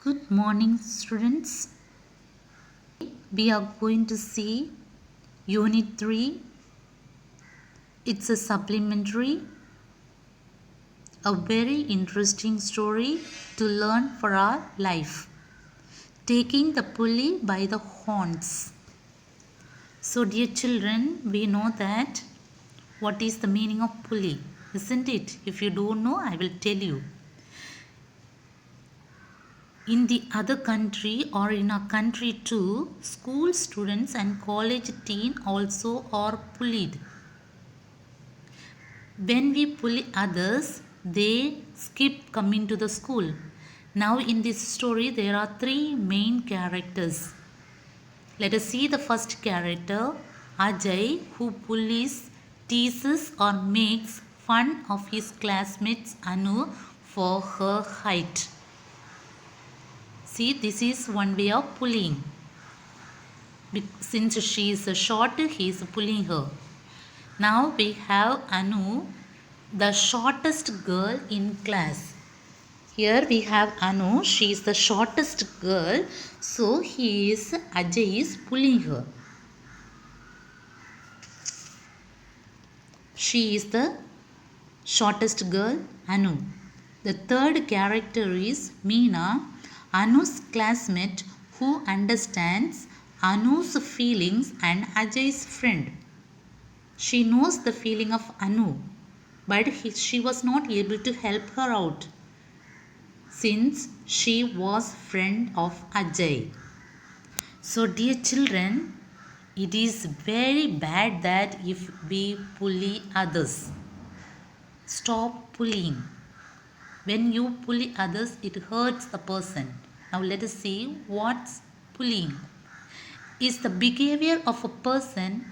Good morning, students. We are going to see Unit 3. It's a supplementary, a very interesting story to learn for our life. Taking the pulley by the horns. So, dear children, we know that what is the meaning of pulley, isn't it? If you don't know, I will tell you. In the other country or in our country too, school students and college teen also are bullied. When we bully others, they skip coming to the school. Now in this story there are three main characters. Let us see the first character, Ajay, who bullies, teases or makes fun of his classmates Anu for her height. See, this is one way of pulling. Since she is short, he is pulling her. Now we have Anu, the shortest girl in class. Here we have Anu, she is the shortest girl. So Ajay is pulling her. She is the shortest girl, Anu. The third character is Meena, Anu's classmate who understands Anu's feelings and Ajay's friend. She knows the feeling of Anu, but she was not able to help her out since she was friend of Ajay. So dear children, it is very bad that if we bully others. Stop bullying. When you bully others, it hurts the person. Now let us see what's bullying. Is the behavior of a person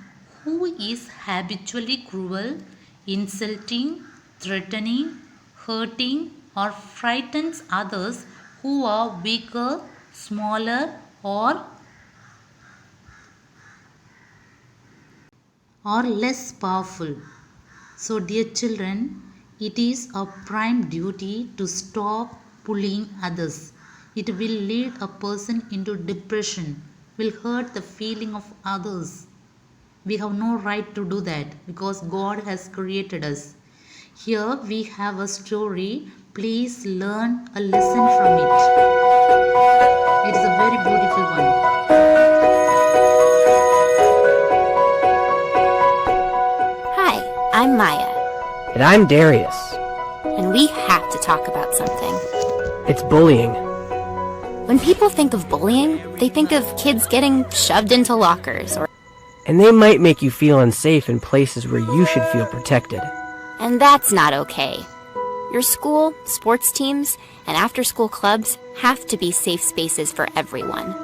who is habitually cruel, insulting, threatening, hurting or frightens others who are weaker, smaller or less powerful. So dear children, it is a prime duty to stop bullying others. It will lead a person into depression, will hurt the feeling of others. We have no right to do that because God has created us. Here we have a story. Please learn a lesson from it. It is a very beautiful one. Hi, I'm Maya. And I'm Darius. And we have to talk about something. It's bullying. When people think of bullying, they think of kids getting shoved into lockers And they might make you feel unsafe in places where you should feel protected. And that's not okay. Your school, sports teams, and after-school clubs have to be safe spaces for everyone.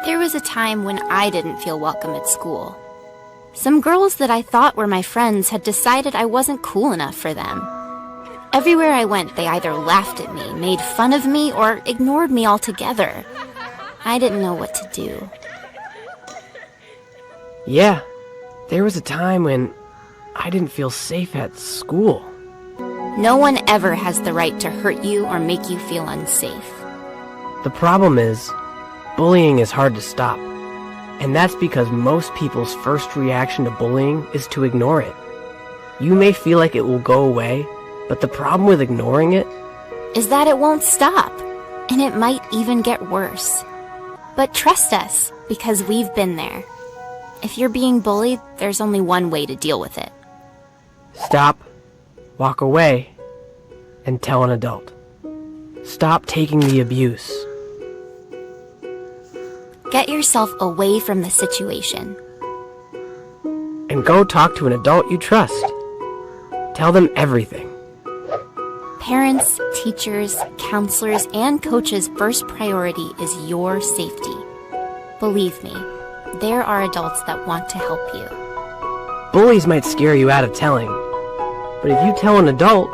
There was a time when I didn't feel welcome at school. Some girls that I thought were my friends had decided I wasn't cool enough for them. Everywhere I went, they either laughed at me, made fun of me, or ignored me altogether. I didn't know what to do. Yeah, there was a time when I didn't feel safe at school. No one ever has the right to hurt you or make you feel unsafe. The problem is, bullying is hard to stop. And that's because most people's first reaction to bullying is to ignore it. You may feel like it will go away, but the problem with ignoring it is that it won't stop, and it might even get worse. But trust us, because we've been there. If you're being bullied, there's only one way to deal with it. Stop, walk away, and tell an adult. Stop taking the abuse. Get yourself away from the situation. And go talk to an adult you trust. Tell them everything. Parents, teachers, counselors, and coaches' first priority is your safety. Believe me, there are adults that want to help you. Bullies might scare you out of telling, but if you tell an adult,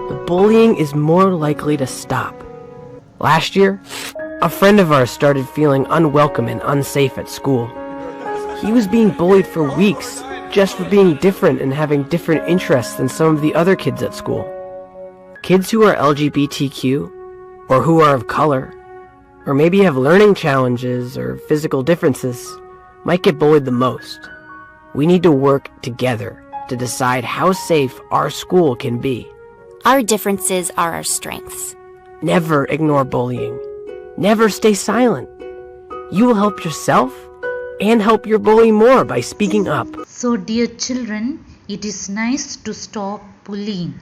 the bullying is more likely to stop. Last year, a friend of ours started feeling unwelcome and unsafe at school. He was being bullied for weeks just for being different and having different interests than some of the other kids at school. Kids who are LGBTQ or who are of color or maybe have learning challenges or physical differences might get bullied the most. We need to work together to decide how safe our school can be. Our differences are our strengths. Never ignore bullying. Never stay silent. You will help yourself and help your bully more by speaking up. So, dear children, it is nice to stop bullying.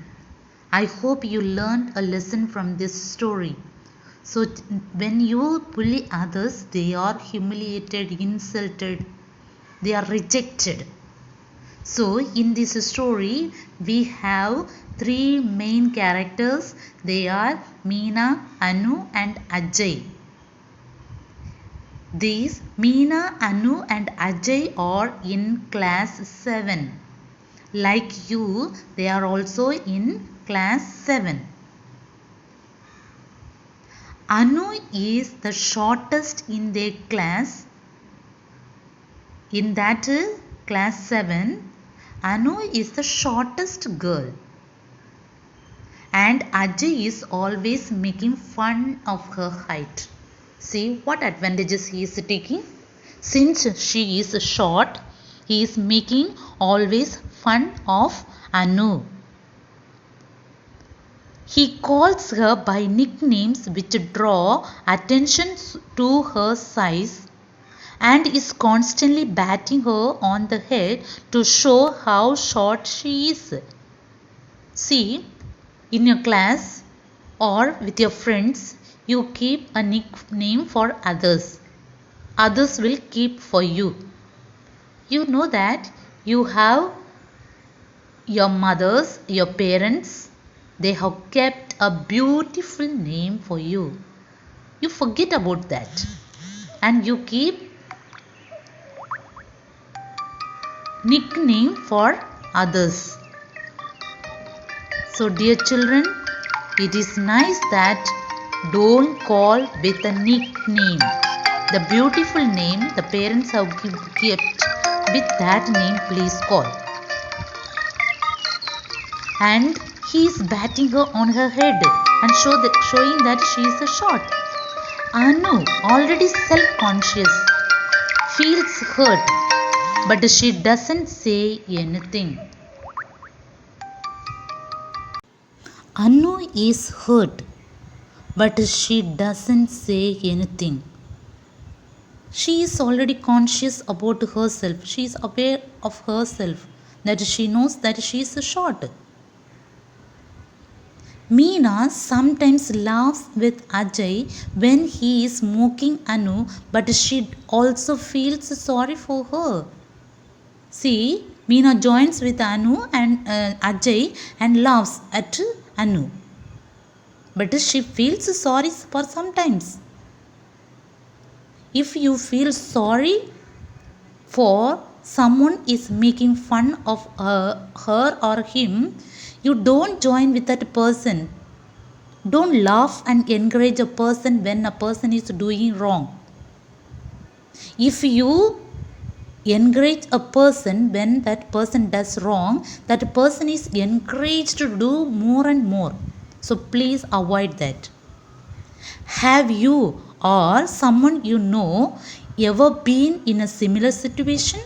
I hope you learned a lesson from this story. So, when you bully others, they are humiliated, insulted, they are rejected. So, in this story, we have three main characters. They are Meena, Anu, and Ajay. These Meena, Anu, and Ajay are in class 7. Like you, they are also in class 7. Anu is the shortest in their class. In that class 7, Anu is the shortest girl. And Ajay is always making fun of her height. See what advantages he is taking. Since she is short, he is making always fun of Anu. He calls her by nicknames which draw attention to her size and is constantly batting her on the head to show how short she is. See, in your class or with your friends, you keep a nickname for others. Others will keep for you. You know that you have your mothers, your parents, they have kept a beautiful name for you. You forget about that and you keep nickname for others. So, dear children, it is nice that don't call with a nickname. The beautiful name the parents have kept, with that name please call. And he is batting her on her head and showing that she is a short. Anu, already self-conscious, feels hurt, but she doesn't say anything. Anu is hurt, but she doesn't say anything. She is already conscious about herself. She is aware of herself, that she knows that she is short. Meena sometimes laughs with Ajay when he is mocking Anu, but she also feels sorry for her. See, Meena joins with Anu and Ajay and laughs at Anu. But she feels sorry for sometimes. If you feel sorry for someone is making fun of her or him, you don't join with that person. Don't laugh and encourage a person when a person is doing wrong. If you encourage a person when that person does wrong, that person is encouraged to do more and more. So please avoid that. Have you or someone you know ever been in a similar situation?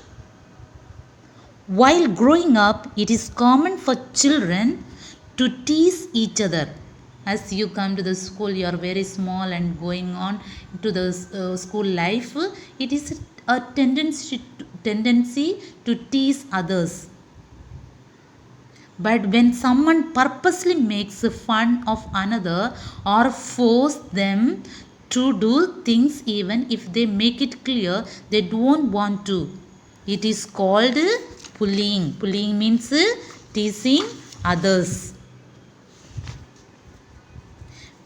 While growing up, it is common for children to tease each other. As you come to the school, you are very small and going on to the school life, it is a tendency to tease others. But when someone purposely makes fun of another or force them to do things even if they make it clear they don't want to, it is called bullying. Bullying means teasing others.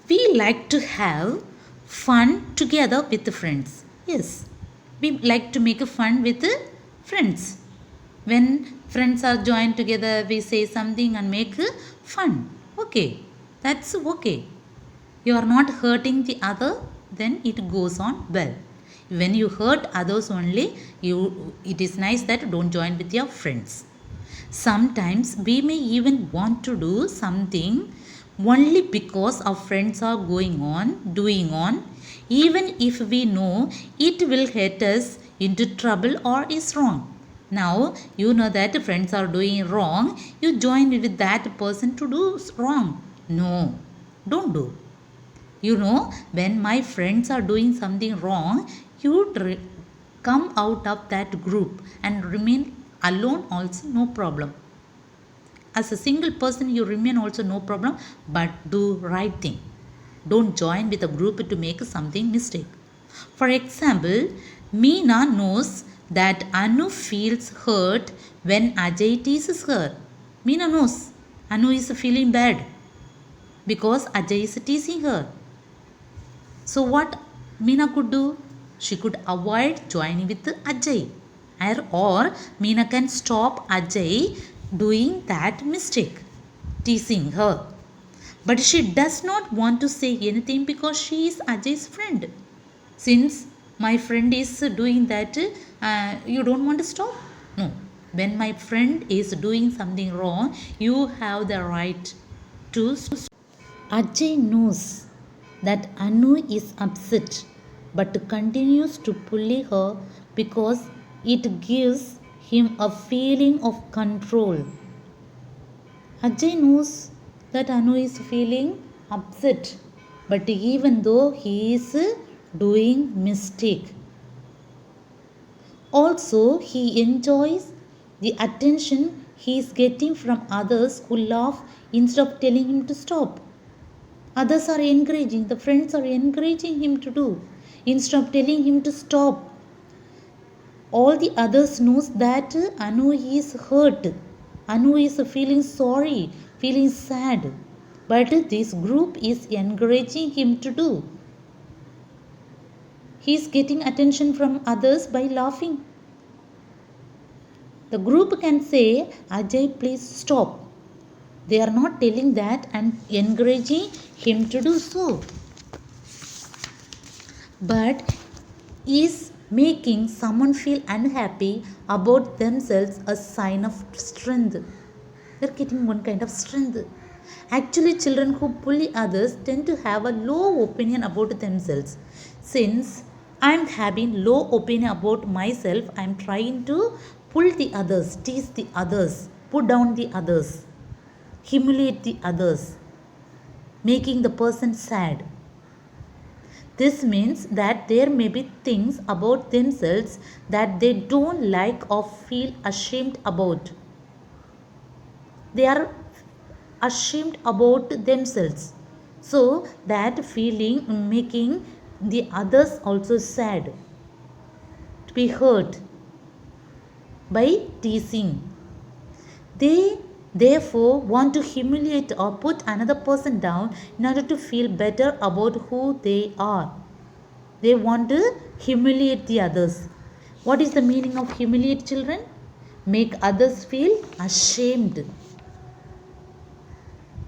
We like to have fun together with friends. Yes, we like to make a fun with friends. When friends are joined together, we say something and make fun. Okay, that's okay. You are not hurting the other, then it goes on well. When you hurt others only, it is nice that don't join with your friends. Sometimes we may even want to do something only because our friends are doing on, even if we know it will get us into trouble or is wrong. Now you know that friends are doing wrong, you join with that person to do wrong. No, don't do. You know, when my friends are doing something wrong, you come out of that group and remain alone also, no problem. As a single person, you remain also no problem, but do right thing. Don't join with a group to make something mistake. For example, Meena knows that Anu feels hurt when Ajay teases her. Meena knows Anu is feeling bad because Ajay is teasing her. So what Meena could do? She could avoid joining with Ajay. Or Meena can stop Ajay doing that mistake, teasing her. But she does not want to say anything because she is Ajay's friend. Since my friend is doing that, you don't want to stop? No. When my friend is doing something wrong, you have the right to stop. Ajay knows that Anu is upset but continues to bully her because it gives him a feeling of control. Ajay knows that Anu is feeling upset, but even though he is doing mistake, also he enjoys the attention he is getting from others who laugh instead of telling him to stop. Others are encouraging, the friends are encouraging him to do instead of telling him to stop. All the others knows that Anu is hurt. Anu is feeling sorry, feeling sad. But this group is encouraging him to do. He is getting attention from others by laughing. The group can say, Ajay, please stop. They are not telling that and encouraging him to do so. But is making someone feel unhappy about themselves a sign of strength. They're getting one kind of strength. Actually, children who bully others tend to have a low opinion about themselves. Since I'm having low opinion about myself, I'm trying to pull the others, tease the others, put down the others, humiliate the others, making the person sad. This means that there may be things about themselves that they don't like or feel ashamed about. They are ashamed about themselves. So that feeling making the others also sad, to be hurt by teasing. They therefore want to humiliate or put another person down in order to feel better about who they are. They want to humiliate the others. What is the meaning of humiliate, children? Make others feel ashamed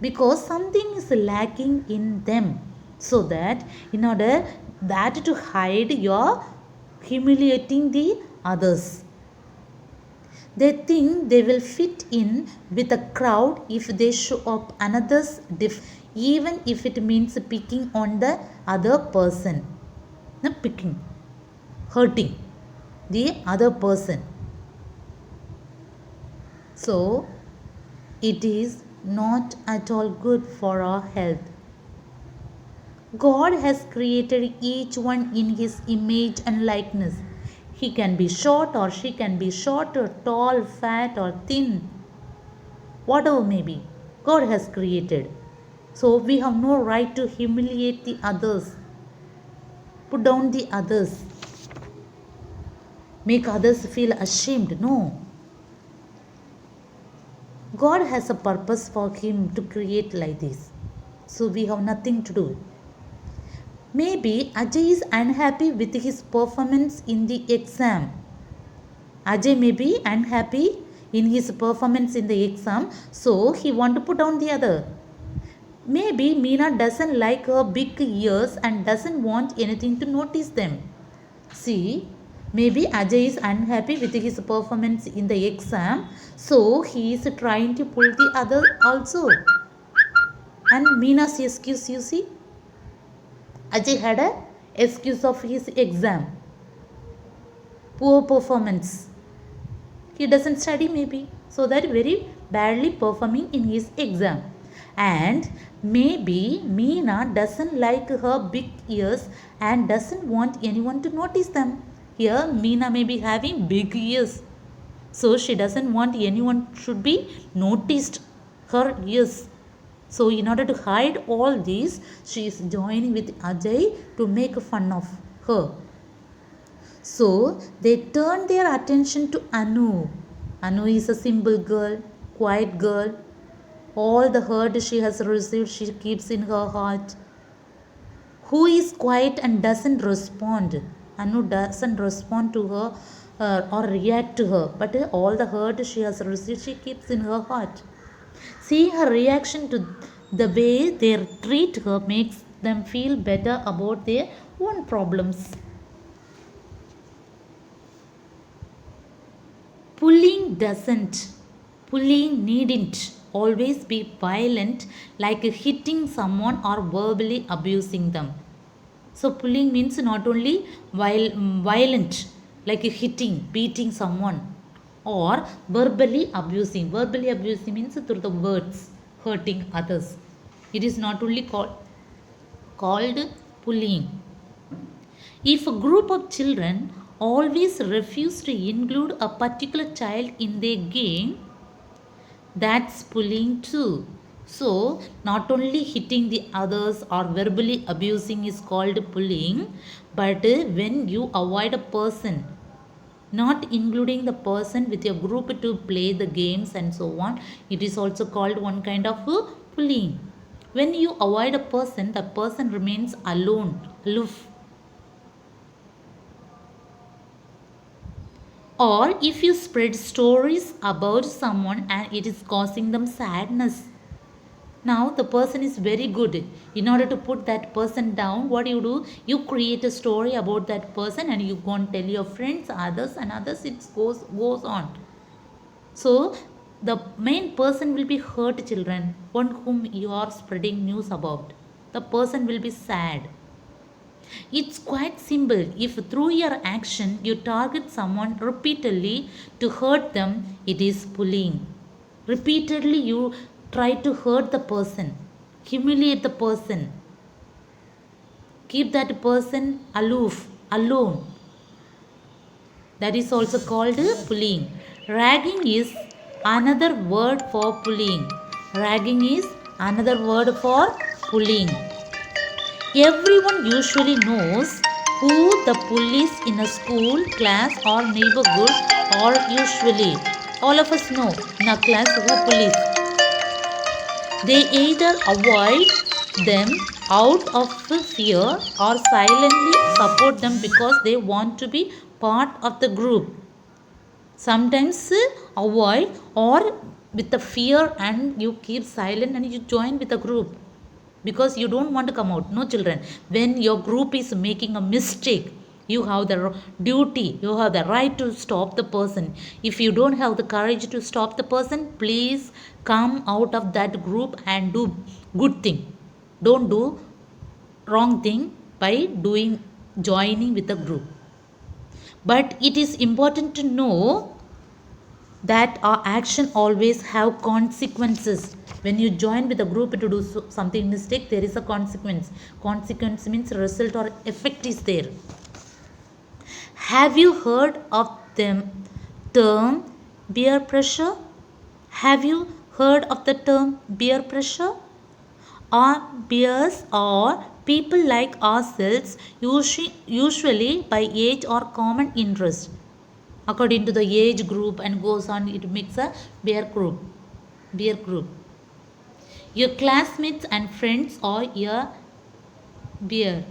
because something is lacking in them, so that in order that to hide your humiliating the others. They think they will fit in with a crowd if they show up another's even if it means picking on the other person. Not picking, hurting the other person. So it is not at all good for our health. God has created each one in His image and likeness. He can be short or she can be short or tall, fat or thin. Whatever may be, God has created. So we have no right to humiliate the others, put down the others, make others feel ashamed. No. God has a purpose for Him to create like this. So we have nothing to do. Maybe Ajay is unhappy with his performance in the exam. Ajay may be unhappy in his performance in the exam, so he want to put down the other. Maybe Meena doesn't like her big ears and doesn't want anything to notice them. See, maybe Ajay is unhappy with his performance in the exam, so he is trying to pull the other also. And Meena's excuse, you see, Ajay had a excuse of his exam, poor performance. He doesn't study maybe, so that very badly performing in his exam. And maybe Meena doesn't like her big ears and doesn't want anyone to notice them. Here Meena may be having big ears, so she doesn't want anyone should be noticed her ears. So in order to hide all these, she is joining with Ajay to make fun of her. So they turn their attention to Anu. Anu is a simple girl, quiet girl. All the hurt she has received, she keeps in her heart. Who is quiet and doesn't respond? Anu doesn't respond to her or react to her, but all the hurt she has received, she keeps in her heart. Seeing her reaction to the way they treat her makes them feel better about their own problems. Bullying needn't always be violent, like hitting someone or verbally abusing them. So bullying means not only violent, like hitting, beating someone, or verbally abusing. Verbally abusing means through the words, hurting others. It is not only called bullying. If a group of children always refuse to include a particular child in their game, that's bullying too. So, not only hitting the others or verbally abusing is called bullying, but when you avoid a person, not including the person with your group to play the games and so on, it is also called one kind of bullying. When you avoid a person, the person remains alone, aloof. Or if you spread stories about someone and it is causing them sadness. Now the person is very good. In order to put that person down, what do? You create a story about that person and you go and tell your friends, others, and others. It goes on. So the main person will be hurt, children, on whom you are spreading news about. The person will be sad. It's quite simple. If through your action you target someone repeatedly to hurt them, it is bullying. Repeatedly you try to hurt the person, humiliate the person, keep that person aloof, alone. That is also called bullying. Ragging is another word for bullying. Ragging is another word for bullying. Everyone usually knows who the bullies in a school, class, or neighborhood are usually. All of us know in our class who bullies. They either avoid them out of fear or silently support them because they want to be part of the group. Sometimes avoid or with the fear and you keep silent and you join with the group because you don't want to come out. No, children, when your group is making a mistake, you have the duty, you have the right to stop the person. If you don't have the courage to stop the person, please come out of that group and do good thing. Don't do wrong thing by joining with the group. But it is important to know that our action always have consequences. When you join with a group to do something mistake, there is a consequence. Consequence means result or effect is there. Have you heard of the term peer pressure? Have you heard of the term peer pressure? Our peers are people like ourselves, usually by age or common interest. According to the age group and goes on, it makes a peer group. Your classmates and friends are your peer.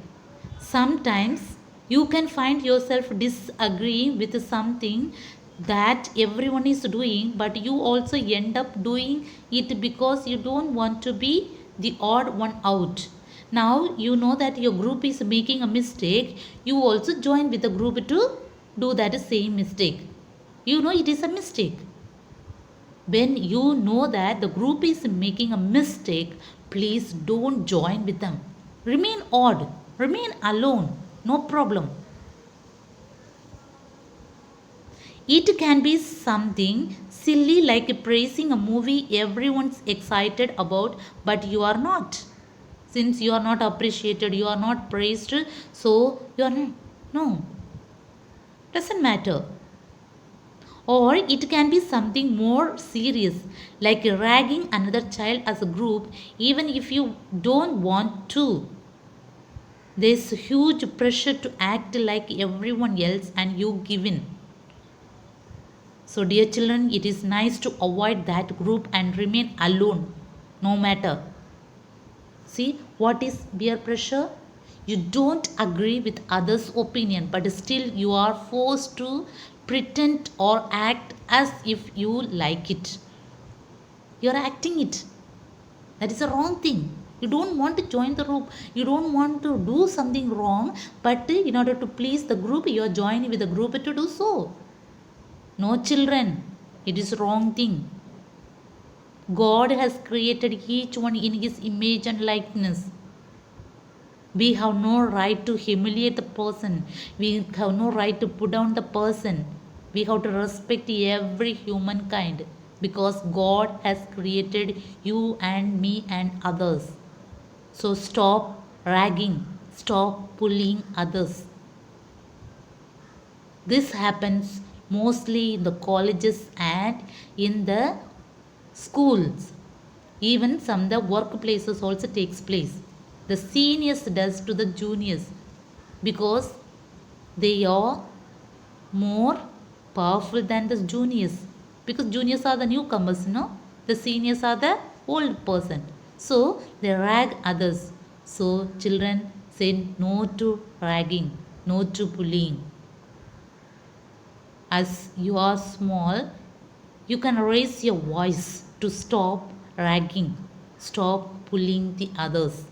Sometimes you can find yourself disagreeing with something that everyone is doing, but you also end up doing it because you don't want to be the odd one out. Now you know that your group is making a mistake, you also join with the group to do that same mistake. You know it is a mistake. When you know that the group is making a mistake, Please don't join with them. Remain odd, remain alone, no problem. It can be something silly like praising a movie everyone's excited about, but you are not. Since you are not appreciated, you are not praised, so you are not. No, doesn't matter. Or it can be something more serious, like ragging another child as a group, even if you don't want to. There's huge pressure to act like everyone else and you give in. So, dear children, it is nice to avoid that group and remain alone no matter. See, what is peer pressure? You don't agree with others' opinion, but still you are forced to pretend or act as if you like it. You are acting it. That is a wrong thing. You don't want to join the group. You don't want to do something wrong, but in order to please the group, you are joining with the group to do so. No, children, it is wrong thing. God has created each one in his image and likeness. We have no right to humiliate the person. We have no right to put down the person. We have to respect every humankind because God has created you and me and others. So stop ragging, stop bullying others. This happens mostly in the colleges and in the schools. Even some the workplaces also takes place. The seniors does to the juniors because they are more powerful than the juniors, because juniors are the newcomers, no, the seniors are the old person, so they rag others. So children, say no to ragging, no to bullying. As you are small, you can raise your voice to stop ragging, stop bullying the others.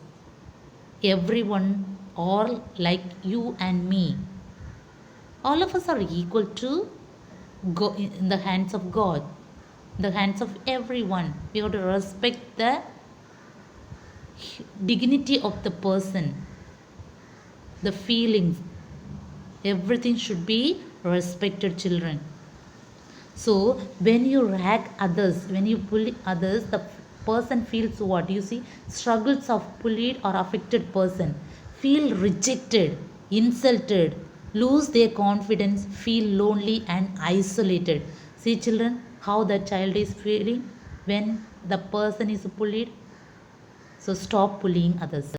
Everyone, all like you and me, all of us are equal to in the hands of God, the hands of everyone. We have to respect the dignity of the person, the feelings, everything should be respected, children. So when you rag others, when you bully others, the person feels what? You see, struggles of bullied or affected person feel rejected, insulted, lose their confidence, feel lonely and isolated. See, children, how the child is feeling when the person is bullied. So stop bullying others.